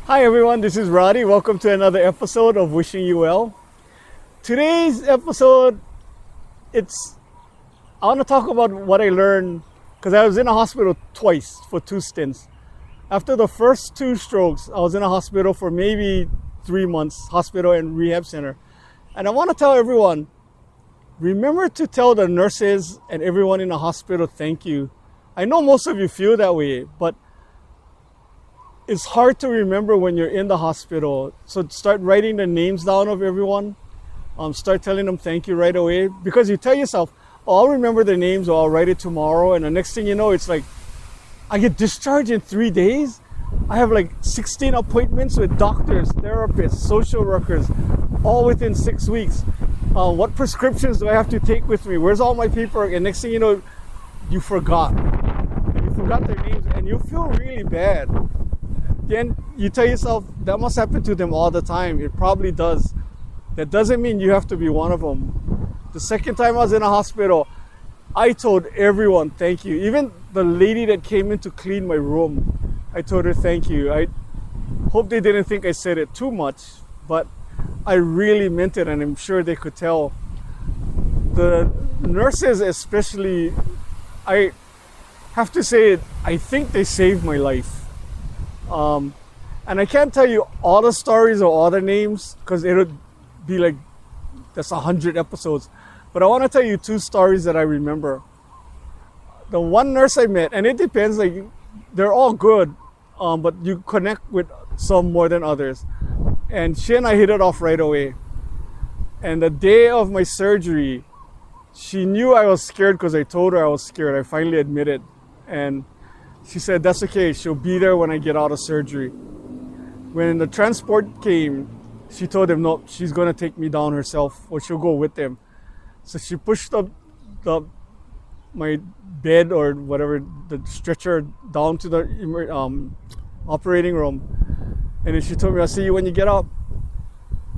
Hi everyone, this is Roddy. Welcome to another episode of Wishing You Well. Today's episode, I want to talk about what I learned because I was in a hospital twice for 2 stints. After the first 2 strokes, I was in a hospital for maybe 3 months, hospital and rehab center. And I want to tell everyone, remember to tell the nurses and everyone in the hospital thank you. I know most of you feel that way, but it's hard to remember when you're in the hospital. So start writing the names down of everyone. Start telling them thank you right away, because you tell yourself, oh, I'll remember their names or I'll write it tomorrow. And the next thing you know, it's like, I get discharged in 3 days. I have like 16 appointments with doctors, therapists, social workers, all within 6 weeks. What prescriptions do I have to take with me? Where's all my paperwork? And next thing you know, you forgot. And you forgot their names and you feel really bad. Then you tell yourself, that must happen to them all the time. It probably does. That doesn't mean you have to be one of them. The second time I was in a hospital, I told everyone thank you. Even the lady that came in to clean my room, I told her thank you. I hope they didn't think I said it too much, but I really meant it, and I'm sure they could tell. The nurses especially, I have to say, I think they saved my life. And I can't tell you all the stories or all the names because it would be like that's 100 episodes. But I want to tell you 2 stories that I remember. The one nurse I met, and it depends, like they're all good, but you connect with some more than others. And she and I hit it off right away. And the day of my surgery, she knew I was scared because I told her I was scared. I finally admitted. And she said, that's okay, she'll be there when I get out of surgery. When the transport came, she told them, no, she's going to take me down herself, or she'll go with them. So she pushed my bed or whatever, the stretcher, down to the operating room. And then she told me, I'll see you when you get up.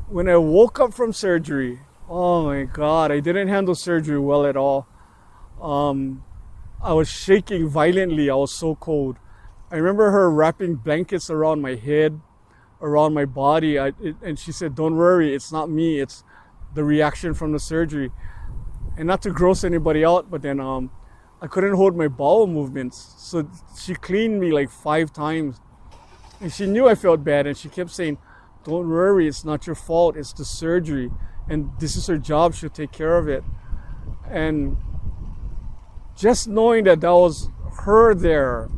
When I woke up from surgery, oh my God, I didn't handle surgery well at all. I was shaking violently. I was so cold. I remember her wrapping blankets around my head, around my body. And she said, don't worry, it's not me. It's the reaction from the surgery. And not to gross anybody out, but then I couldn't hold my bowel movements. So she cleaned me like 5 times. And she knew I felt bad. And she kept saying, don't worry, it's not your fault. It's the surgery. And this is her job. She'll take care of it. And just knowing that was her there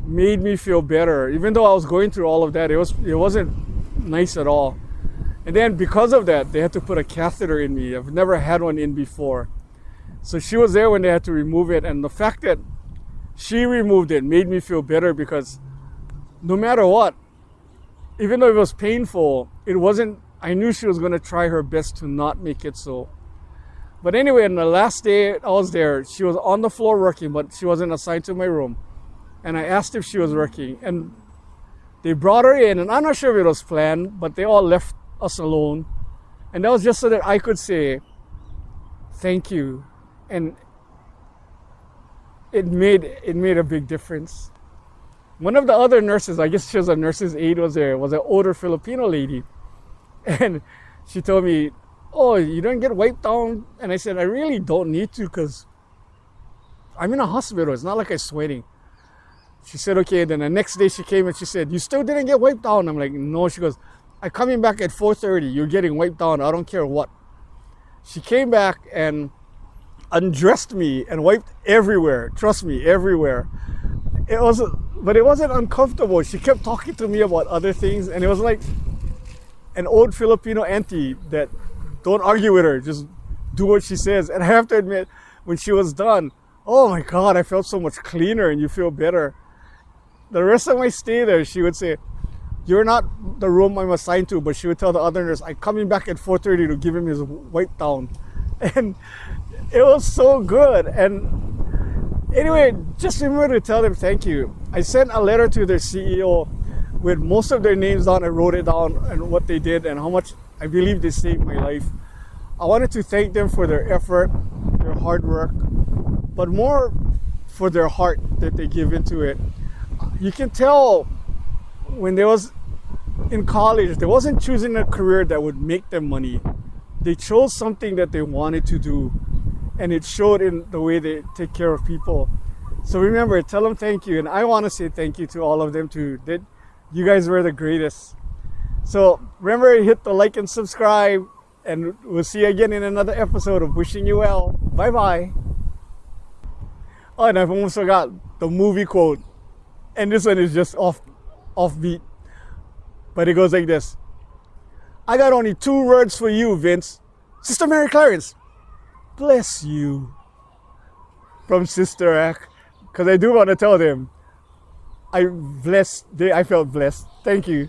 made me feel better. Even though I was going through all of that, it wasn't nice at all. And then because of that, they had to put a catheter in me. I've never had one in before. So she was there when they had to remove it. And the fact that she removed it made me feel better, because no matter what, even though it was painful, I knew she was going to try her best to not make it so. But anyway, on the last day I was there, she was on the floor working, but she wasn't assigned to my room. And I asked if she was working, and they brought her in, and I'm not sure if it was planned, but they all left us alone. And that was just so that I could say, thank you. And it made a big difference. One of the other nurses, I guess she was a nurse's aide, was an older Filipino lady. And she told me, oh, you don't get wiped down? And I said, I really don't need to, because I'm in a hospital. It's not like I'm sweating. She said, okay. Then the next day she came and she said, you still didn't get wiped down? I'm like, no. She goes, I'm coming back at 4:30. You're getting wiped down. I don't care what. She came back and undressed me and wiped everywhere. Trust me, everywhere. But it wasn't uncomfortable. She kept talking to me about other things. And it was like an old Filipino auntie that, don't argue with her, just do what she says. And I have to admit, when she was done, oh my God, I felt so much cleaner, and you feel better. The rest of my stay there, she would say, you're not the room I'm assigned to, but she would tell the other nurse, I'm coming back at 4:30 to give him his wipe down. And it was so good. And anyway, just remember to tell them thank you. I sent a letter to their CEO with most of their names down. I wrote it down and what they did and how much I believe they saved my life. I wanted to thank them for their effort, their hard work, but more for their heart that they give into it. You can tell when there was in college, they wasn't choosing a career that would make them money. They chose something that they wanted to do, and it showed in the way they take care of people. So remember, tell them thank you, and I want to say thank you to all of them too. That you guys were the greatest. So remember, hit the like and subscribe, and we'll see you again in another episode of Wishing You Well. Bye bye. Oh, and I've almost forgot the movie quote, and this one is just offbeat, but it goes like this: I got only 2 words for you, Vince. Sister Mary Clarence, bless you. From Sister Act, because I do want to tell them I felt blessed. Thank you.